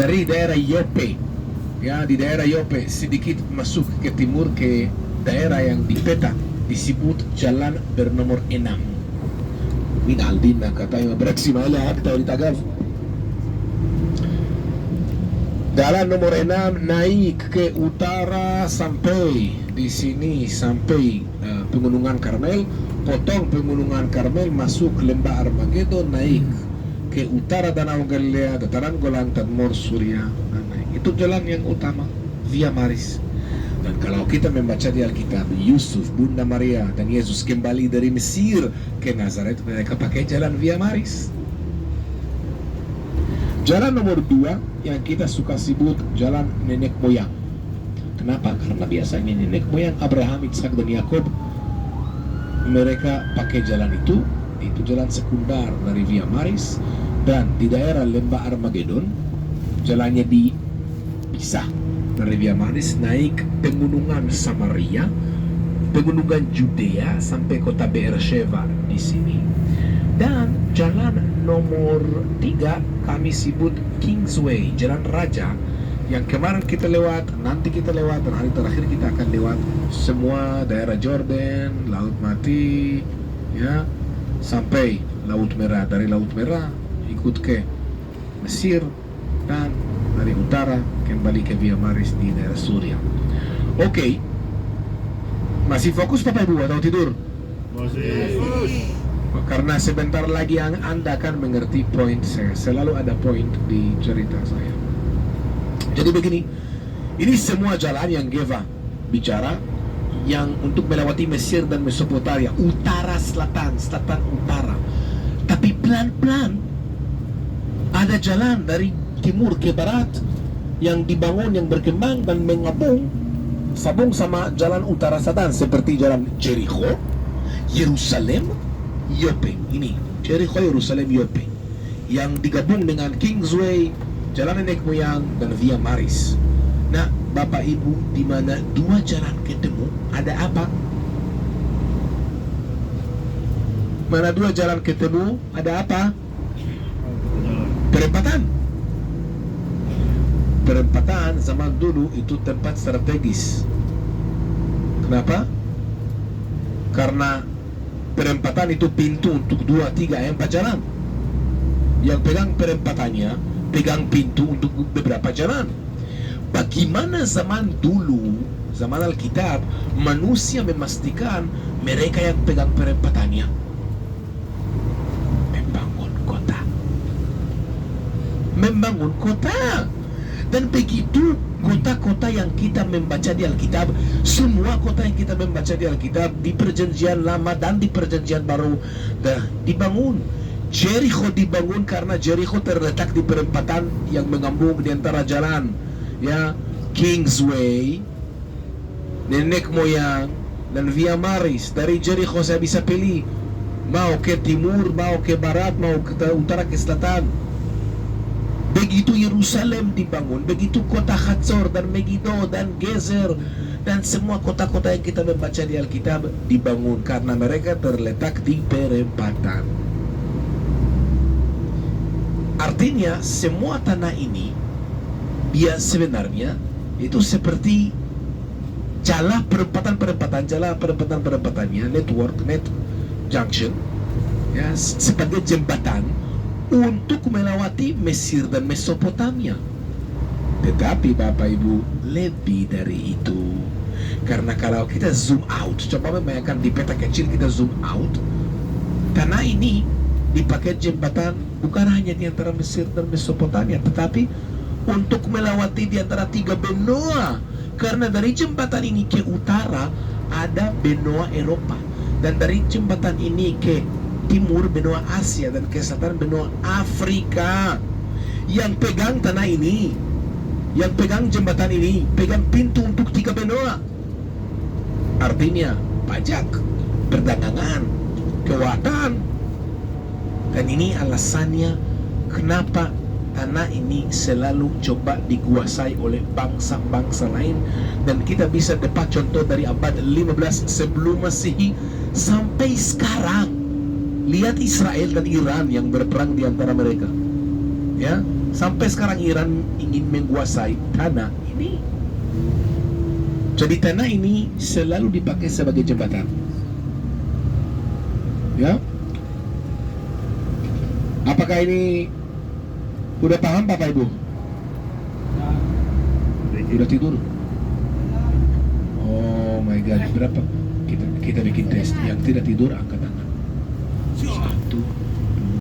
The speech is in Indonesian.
dari daerah Yope. Ya, di daerah Yope sedikit masuk ke timur ke daerah yang di peta disebut Jalan bernomor 6. Min Aldin na katanya beraksi malah kita di Tagav. Jalan nomor 6 naik ke utara sampai di sini sampai Pegunungan Karmel, potong Pegunungan Karmel masuk Lembah Armageddon, naik ke utara Danau Galilea, dataran Golan, Tadmor, Suria. Itu jalan yang utama, Via Maris. Dan kalau kita membaca di Alkitab, Yusuf, Bunda Maria, dan Yesus kembali dari Mesir ke Nazaret, mereka pakai jalan Via Maris. Jalan nomor 2 yang kita suka sebut jalan nenek moyang. Kenapa? Karena biasanya nenek moyang Abraham, Ishak, dan Yakob mereka pakai jalan itu jalan sekunder dari Via Maris. Dan di daerah Lembah Armageddon jalannya dipisah dari Via Maris, naik Pegunungan Samaria, Pegunungan Judea sampai kota Beersheba di sini. Dan jalan nomor 3 kami sebut Kingsway, jalan raja, yang kemarin kita lewat, nanti kita lewat, dan hari terakhir kita akan lewat semua daerah Jordan, Laut Mati, ya, sampai Laut Merah. Dari Laut Merah ikut ke Mesir, dan dari utara kembali ke Via Maris di daerah Suria. Oke, masih fokus Bapak Ibu atau tidur? Masih. Karena sebentar lagi Anda akan mengerti poin saya. Selalu ada poin di cerita saya. Jadi begini, ini semua jalan yang Geva bicara, yang untuk melewati Mesir dan Mesopotamia, utara selatan, selatan utara. Tapi pelan-pelan ada jalan dari timur ke barat yang dibangun, yang berkembang dan menggabung sabung sama jalan utara selatan, seperti jalan Jericho, Yerusalem, Yope. Ini Jericho, Yerusalem, Yope, yang digabung dengan Kingsway, jalan nenek moyang, dan Via Maris. Nah, Bapak Ibu, di mana dua jalan ketemu, ada apa? Mana dua jalan ketemu, ada apa? Perempatan. Perempatan zaman dulu itu tempat strategis. Kenapa? Karena perempatan itu pintu untuk 2, 3, 4 jalan. Yang pegang perempatannya pegang pintu untuk beberapa jalan. Bagaimana zaman dulu, zaman Alkitab, manusia memastikan mereka yang pegang perempatannya membangun kota. Membangun kota. Dan begitu kota-kota yang kita membaca di Alkitab, semua kota yang kita membaca di Alkitab di Perjanjian Lama dan di Perjanjian Baru dibangun. Jericho dibangun karena Jericho terletak di perempatan yang menggabung di antara jalan, ya, Kingsway, nenek moyang, dan Via Maris. Dari Jericho saya bisa pilih mau ke timur, mau ke barat, mau ke utara, ke selatan. Begitu Yerusalem dibangun, begitu kota Hatzor dan Megiddo dan Gezer dan semua kota-kota yang kita membaca di Alkitab dibangun karena mereka terletak di perempatan. Artinya semua tanah ini dia sebenarnya itu seperti jalan perempatan-perempatannya, network, net junction, ya, sebagai jembatan untuk melewati Mesir dan Mesopotamia. Tetapi Bapak Ibu, lebih dari itu. Karena kalau kita zoom out, coba membayangkan di peta kecil kita zoom out, tanah ini dipakai jembatan bukan hanya di antara Mesir dan Mesopotamia, tetapi untuk melewati di antara 3 benua. Karena dari jembatan ini ke utara ada benua Eropa, dan dari jembatan ini ke timur benua Asia, dan ke selatan benua Afrika. Yang pegang tanah ini, yang pegang jembatan ini, pegang pintu untuk 3 benua. Artinya pajak, perdagangan, keuangan. Dan ini alasannya kenapa tanah ini selalu coba dikuasai oleh bangsa-bangsa lain. Dan kita bisa dapat contoh dari abad 15 sebelum Masehi sampai sekarang. Lihat Israel dan Iran yang berperang di antara mereka, ya, Sampai sekarang Iran ingin menguasai tanah ini. Jadi tanah ini selalu dipakai sebagai jembatan. Ya. Apakah ini udah paham Bapak Ibu? Udah tidur? Oh my God, berapa? Kita bikin tes. Yang tidak tidur angkat tangan.